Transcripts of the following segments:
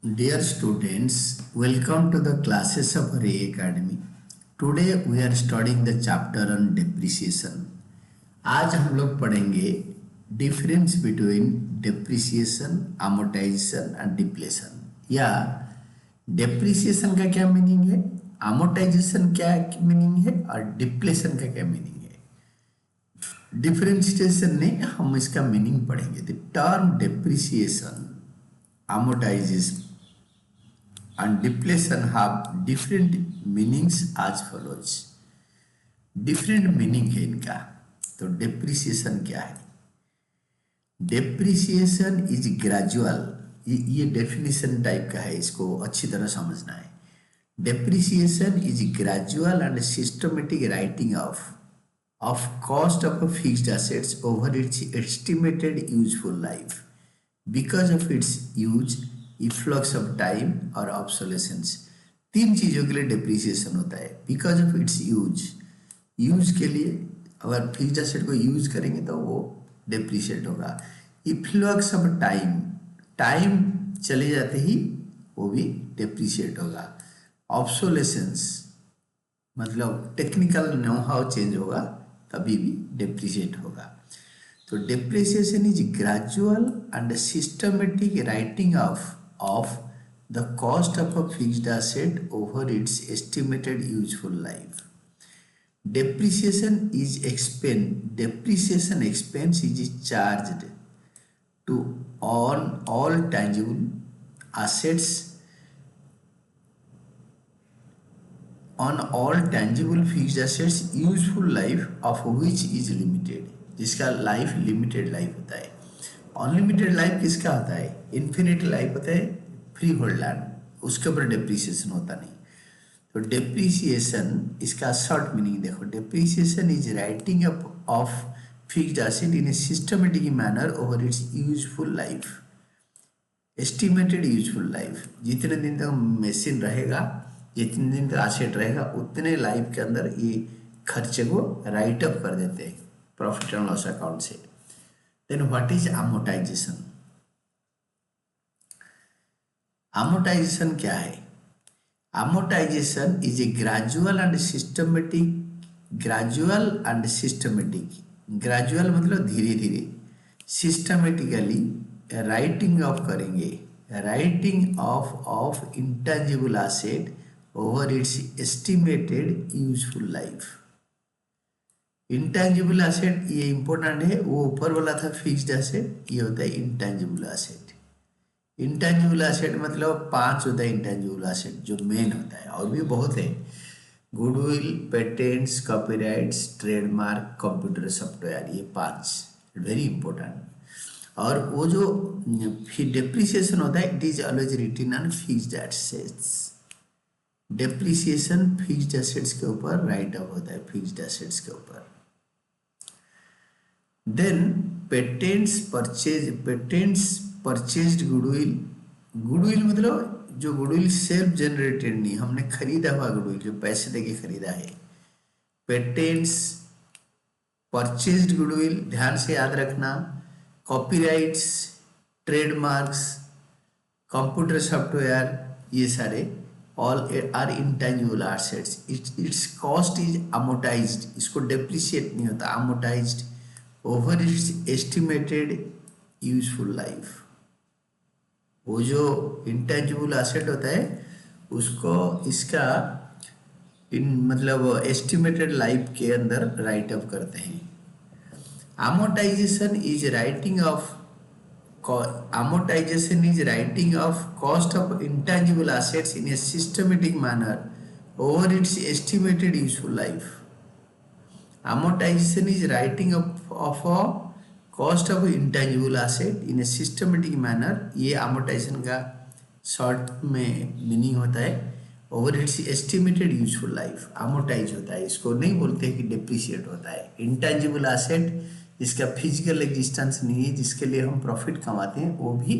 Dear students, welcome to the classes of Ray Academy. Today we are studying the chapter on depreciation. आज हम लोग पढ़ेंगे difference between depreciation, amortization and depletion. या depreciation का क्या meaning है, amortization क्या मीनिंग है और डिप्लेशन का क्या मीनिंग है। डिफरेंशिएशन ने हम इसका मीनिंग पढ़ेंगे। The term depreciation, amortization and depletion have different meanings as follows. Different meaning है इनका। तो डेप्रिसिएशन क्या है? Depreciation is gradual. ये डेफिनेशन टाइप का है, इसको अच्छी तरह समझना है। Depreciation is gradual and systematic writing of cost of fixed assets over its estimated useful life because of its use, efflux of time और ऑब्सोलेसेंस। तीन चीज़ों के लिए डेप्रिसिएशन होता है। बिकॉज ऑफ इट्स यूज के लिए अगर फिक्स्ड एसेट को यूज करेंगे तो वो डेप्रिशिएट होगा। इफ्लक्स ऑफ टाइम चले जाते ही वो भी डेप्रिशिएट होगा। ऑब्सोलेसेंस मतलब टेक्निकल नो हाउ चेंज होगा तभी भी डेप्रिशिएट होगा। तो depreciation is gradual and systematic writing of the cost of a fixed asset over its estimated useful life. Depreciation expense is charged to on all tangible assets on all tangible fixed assets useful life of which is limited, जिसका life limited life होता है। Unlimited life किसका होता है? Infinite life होता है free hold land, उसके ऊपर डेप्रिसिएशन होता नहीं। तो डेप्रिसिएशन इसका शॉर्ट मीनिंग देखो, depreciation is writing up of fixed asset in a systematic manner over it's useful life, estimated useful life. जितने दिन तक मशीन रहेगा, जितने दिन तक एसेट रहेगा, उतने लाइफ के अंदर ये खर्चे को राइट अप कर देते हैं प्रॉफिट एंड लॉस अकाउंट से। Then what is amortization? amortization क्या है? amortization is a gradual and systematic. Gradual मतलब धीरे धीरे, सिस्टमेटिकली राइटिंग ऑफ करेंगे, writing off intangible asset over its estimated useful life. Intangible asset ये इंपॉर्टेंट है, वो ऊपर वाला था फिक्स्ड एसेट, ये होता है इंटेंजिबल एसेट। इंटेंजिबल एसेट मतलब 5 होता है इंटेंजिबल एसेट जो मेन होता है, और भी बहुत है। Goodwill, patents, copyrights, trademark, computer software, ये 5 वेरी इंपॉर्टेंट। और वो जो डेप्रिसिएशन होता है it is always written on fixed assets. Depreciation fixed assets के ऊपर राइट ऑफ होता है, फिक्स्ड एसेट्स के ऊपर। Then patents purchased goodwill. Goodwill मतलब जो गुडविल सेल्फ जनरेटेड नहीं, हमने खरीदा हुआ गुडविल जो पैसे देके खरीदा है। पेटेंट्स, परचेज्ड गुडविल, ध्यान से याद रखना। कॉपीराइट्स, ट्रेडमार्क्स, कंप्यूटर सॉफ्टवेयर, ये सारे all are intangible assets. Its cost is amortized, इसको डेप्रिशिएट नहीं होता, amortized over its estimated useful life. वो जो इंटेंजिबल एसेट होता है उसको इसका मतलब एस्टिमेटेड लाइफ के अंदर राइट अप करते हैं। amortization is writing of cost of intangible assets in a systematic manner over its estimated useful life. Amortization is writing of a cost of intangible asset in a systematic manner। ये amortization का short में meaning होता है over its estimated useful life. amortize होता है, इसको नहीं बोलते कि डेप्रिशिएट होता है। इंटेंजिबल एसेट जिसका फिजिकल एग्जिस्टेंस नहीं है, जिसके लिए हम प्रॉफिट कमाते हैं, वो भी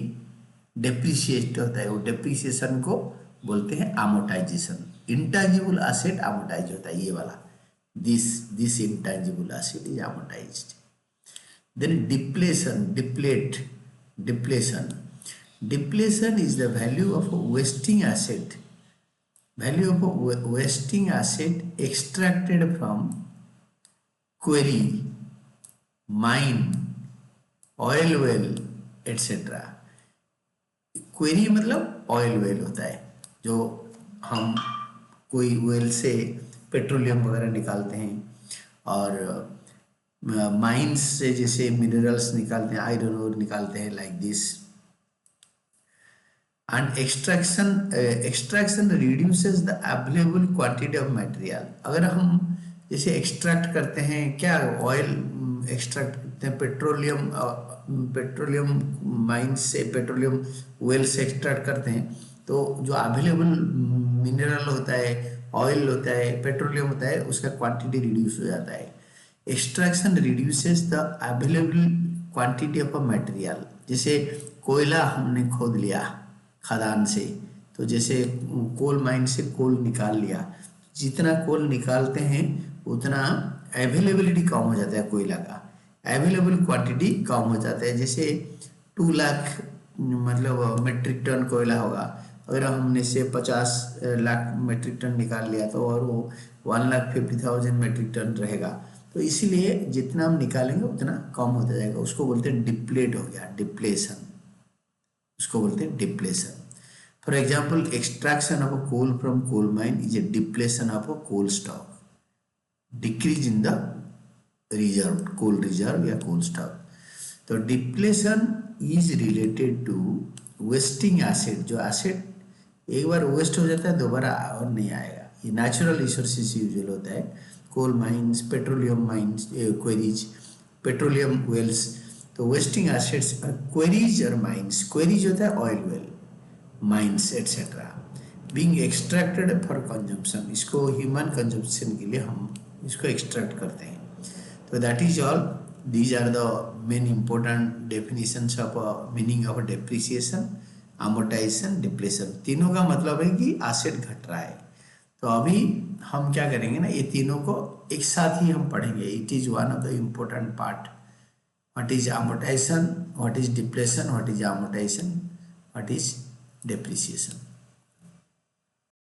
डेप्रिशिएट होता है। वो डेप्रिसिएशन को बोलते हैं amortization। इंटेंजिबल एसेट amortize होता है, ये वाला this intangible asset is amortized. Then depletion, Depletion is the value of a wasting asset. Value of a wasting asset extracted from quarry, mine, oil well, etc. Query मतलब oil well होता है, जो हम कोई वेल से petroleum वगैरह निकालते हैं, और माइंस से जैसे मिनरल्स निकालते हैं, आयरन ओर निकालते हैं, like this. And extraction reduces the available quantity of material. अगर हम जैसे एक्सट्रैक्ट करते हैं, क्या ऑयल एक्सट्रैक्ट करते हैं, पेट्रोलियम माइंस से, पेट्रोलियम वेल से एक्सट्रैक्ट करते हैं, तो जो अवेलेबल मिनरल होता है, ऑयल होता है, पेट्रोलियम होता है, उसका क्वांटिटी रिड्यूस हो जाता है. Extraction reduces the available quantity of a material. जैसे कोयला हमने खोद लिया खदान से, तो जैसे कोल माइन से कोल निकाल लिया, जितना कोल निकालते हैं उतना अवेलेबिलिटी कम हो जाता है, कोयला का अवेलेबल क्वांटिटी कम हो जाता है. जैसे 2 लाख मतलब मेट्रिक टन कोयला होगा, अगर हमने से 50 लाख मेट्रिक टन निकाल लिया, तो और वो 1,50,000 मेट्रिक टन रहेगा. तो इसीलिए जितना हम निकालेंगे उतना कम होता जाएगा. उसको बोलते हैं डिप्लेट हो गया, डिप्लेशन, उसको बोलते हैं depletion. For example, extraction of a coal from coal mine is a depletion of a coal stock. Decrease in the reserve, coal reserve या कोल स्टॉक. तो depletion is related to wasting asset. जो asset एक बार waste हो जाता है, दोबारा और नहीं आएगा. ये नेचुरल रिसोर्सेज यूजुअल होता है, coal mines, petroleum mines, quarries, petroleum wells. तो वेस्टिंग एसेट्स क्वेरीज और माइंस. क्वेरीज होता है oil well, mines etcetera, being extracted for consumption. इसको ह्यूमन कंजम्पशन के लिए हम इसको एक्सट्रैक्ट करते हैं. तो that is all. These are the main important definitions of meaning of depreciation, amortization, depletion. तीनों का मतलब है कि एसेट घट रहा है. तो अभी हम क्या करेंगे ना, ये तीनों को एक साथ ही हम पढ़ेंगे. It is one of the important part. What is amortization, what is depletion, what is amortization, what is depreciation.